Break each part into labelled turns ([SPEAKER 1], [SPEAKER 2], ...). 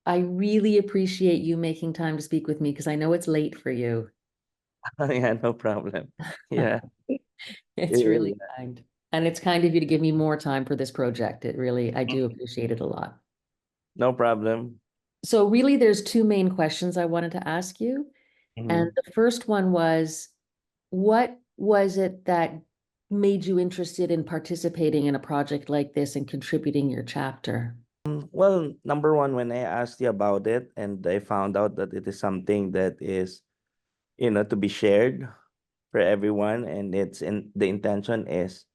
[SPEAKER 1] I really appreciate you making time to speak with me because I know it's late for you.
[SPEAKER 2] Yeah, no problem. Yeah,
[SPEAKER 1] It's really
[SPEAKER 2] yeah,
[SPEAKER 1] kind. And it's kind of you to give me more time for this project. It really, I do appreciate it a lot.
[SPEAKER 2] no problem.
[SPEAKER 1] So really, there's two main questions I wanted to ask you. And
[SPEAKER 2] Mhm.
[SPEAKER 1] the first one was, what was it that made you interested in participating in a project like this and contributing your chapter?
[SPEAKER 2] Well, number one, when I asked you about it and I found out that it is something that is, to be shared for everyone, and the intention is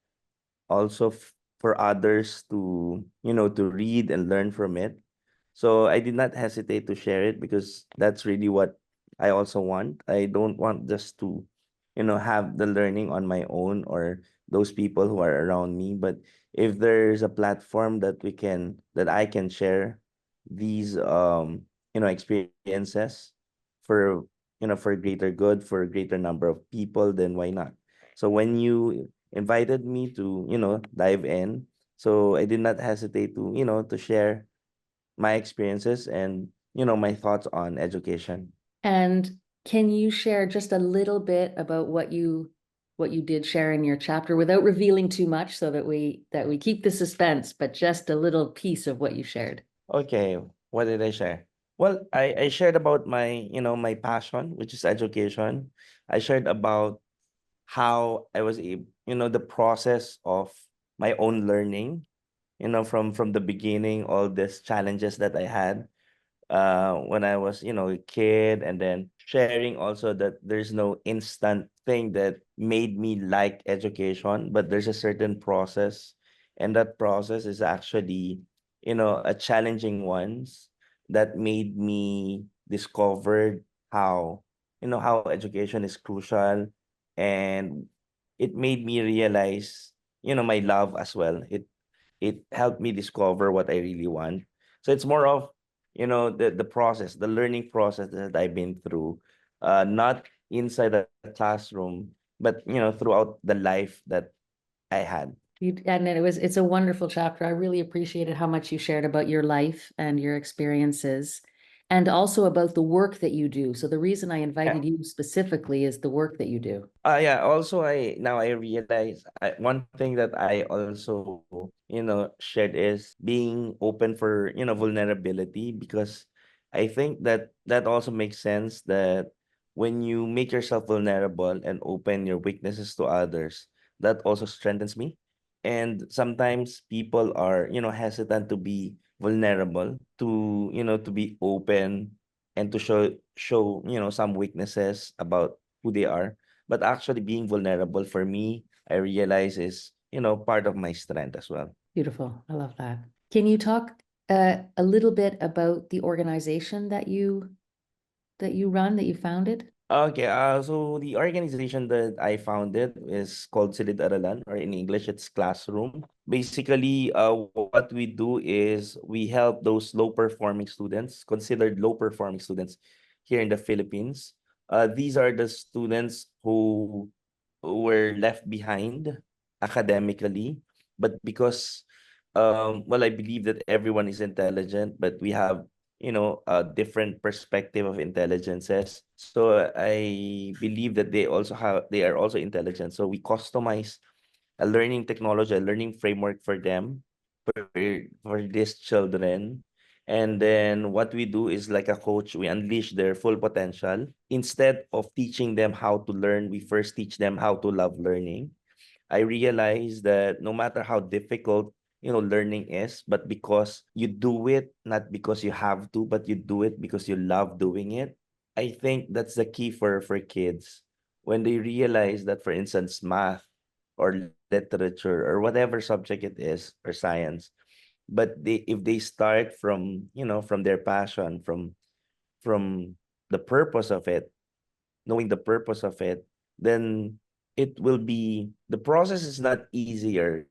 [SPEAKER 2] also for others to, to read and learn from it. So I did not hesitate to share it because that's really what I also want. I don't want just to, have the learning on my own or those people who are around me. But if there's a platform that I can share these, experiences for, for greater good, for a greater number of people, then why not? So when you invited me to, dive in, so I did not hesitate to, to share my experiences and my thoughts on education.
[SPEAKER 1] And can you share just a little bit about what you did share in your chapter without revealing too much so that we keep the suspense, but just a little piece of what you shared?
[SPEAKER 2] Okay, what did I share? Well, I shared about my passion, which is education. I shared about how I was able, the process of my own learning, from the beginning, all these challenges that I had when I was, a kid, and then sharing also that there's no instant thing that made me like education, but there's a certain process, and that process is actually, a challenging ones that made me discover how, how education is crucial, and it made me realize, my love as well. It helped me discover what I really want. So it's more of, the process, the learning process that I've been through, not inside the classroom, but throughout the life that I had.
[SPEAKER 1] And it's a wonderful chapter. I really appreciated how much you shared about your life and your experiences, and also about the work that you do. So the reason I invited you specifically is the work that you do.
[SPEAKER 2] Yeah. Also, I realize one thing that I also shared is being open for vulnerability, because I think that that also makes sense that when you make yourself vulnerable and open your weaknesses to others, that also strengthens me. And sometimes people are hesitant to be vulnerable, to to be open, and to show some weaknesses about who they are, but actually being vulnerable for me, I realize is, part of my strength as well.
[SPEAKER 1] Beautiful. I love that. Can you talk a little bit about the organization that you run, that you founded?
[SPEAKER 2] Okay, so the organization that I founded is called Silid Aralan, or in English, it's Classroom. Basically, what we do is we help those low-performing students, considered low-performing students here in the Philippines. These are the students who were left behind academically, but because, well, I believe that everyone is intelligent, but we have a different perspective of intelligences. So I believe that they are also intelligent. So we customize a learning technology, a learning framework for them, for these children. And then what we do is, like a coach, we unleash their full potential. Instead of teaching them how to learn, we first teach them how to love learning. I realized that no matter how difficult, learning is, but because you do it, not because you have to, but you do it because you love doing it. I think that's the key for kids. When they realize that, for instance, math or literature or whatever subject it is, or science, but if they start from, from their passion, from the purpose of it, knowing the purpose of it, then it will be, the process is not easier,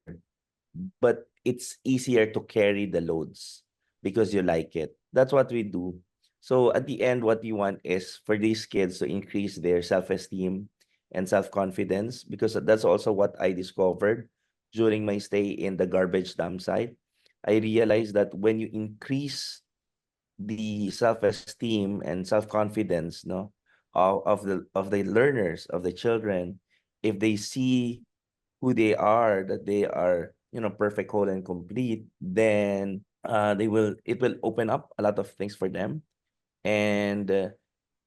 [SPEAKER 2] but it's easier to carry the loads because you like it. That's what we do. So at the end, what we want is for these kids to increase their self-esteem and self-confidence, because that's also what I discovered during my stay in the garbage dump site. I realized that when you increase the self-esteem and self-confidence, no, of the learners, of the children, if they see who they are, that they are, perfect, whole, and complete, then it will open up a lot of things for them, and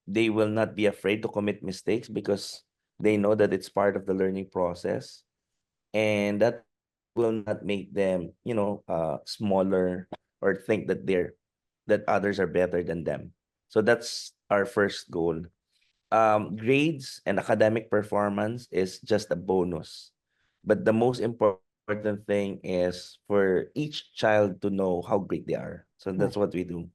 [SPEAKER 2] they will not be afraid to commit mistakes because they know that it's part of the learning process, and that will not make them, smaller, or think that others are better than them. So that's our first goal. Grades and academic performance is just a bonus, but the most important thing is for each child to know how great they are. So
[SPEAKER 1] Right.
[SPEAKER 2] that's what we do.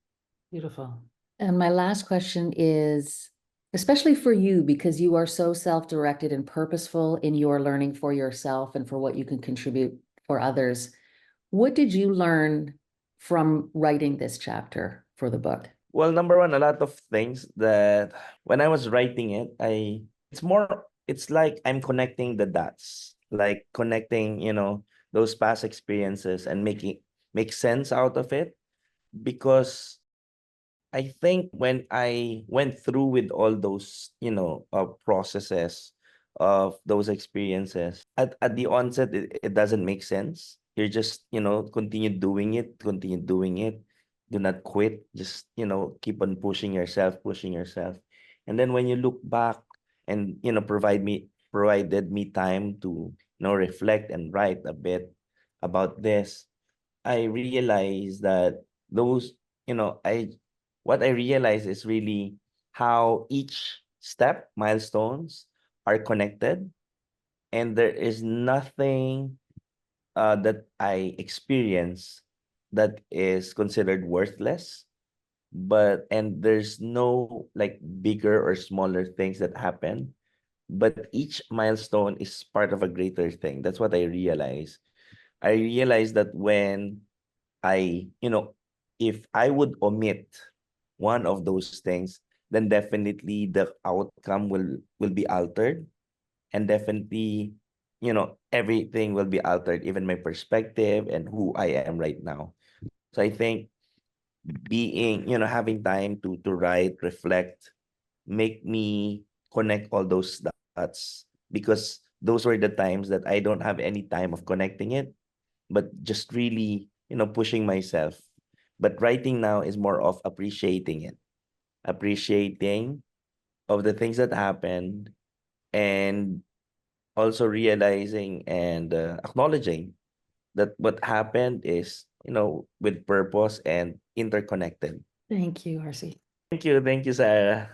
[SPEAKER 1] Beautiful. And my last question is, especially for you, because you are so self-directed and purposeful in your learning for yourself and for what you can contribute for others, what did you learn from writing this chapter for the book?
[SPEAKER 2] Well, number one, a lot of things that when I was writing it, it's like I'm connecting the dots, like connecting, those past experiences and make sense out of it. Because I think when I went through with all those, processes of those experiences, at the onset, it doesn't make sense. You're just, continue doing it. Do not quit. Just, keep on pushing yourself, pushing yourself. And then when you look back and, provided me time to, reflect and write a bit about this, I realized that those, what I realized is really how each milestones are connected, and there is nothing that I experience that is considered worthless. And there's no like bigger or smaller things that happen, but each milestone is part of a greater thing. That's what I realized. I realized that when I, if I would omit one of those things, then definitely the outcome will be altered, and definitely, everything will be altered, even my perspective and who I am right now. So I think having time to write, reflect, make me connect all those dots, because those were the times that I don't have any time of connecting it, but just really, pushing myself. But writing now is more of appreciating it, appreciating of the things that happened, and also realizing and acknowledging that what happened is, with purpose and interconnected.
[SPEAKER 1] Thank you, Arcie.
[SPEAKER 2] Thank you, Sarah.